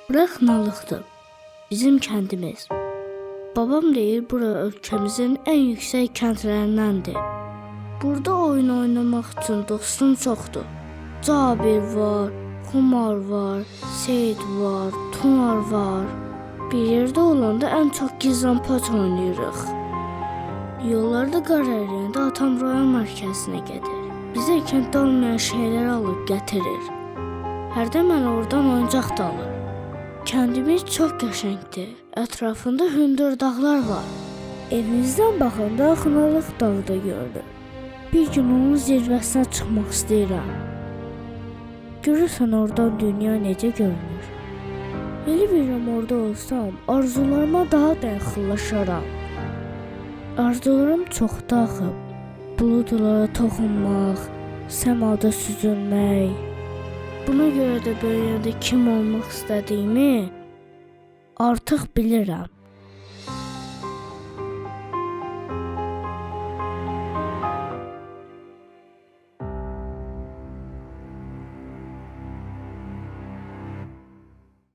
Bura Xınalıqdır, bizim kəndimiz. Babam deyir, bura ölkəmizin ən yüksək kəndlərindəndir. Burada oyun oynamaq üçün dostum çoxdur. Cabir var, Xumar var, Seyid var, Tunar var. Bir yerdə olanda ən çox gizlənpaç oynayırıq. Yollarda qar əriyəndə atam rayon mərkəzinə gedir. Bizə kənddə olmayan şeylər alıb gətirir. Hərdən mən oradan oyuncaq da alır. Kəndimiz çox qəşəngdir. Ətrafında hündür dağlar var. Evimizdən baxanda Xınalıq dağı da görünür. Bir gün onun zirvəsinə çıxmaq istəyirəm. Görürsən oradan dünya necə görünür. Elə bilirəm orada olsam, arzularıma daha da yaxınlaşaram. Arzularım çoxdur axı. Buludlara toxunmaq, səmada süzülmək. Buna görə də böyüyəndə kim olmaq istədiyimi artıq bilirəm.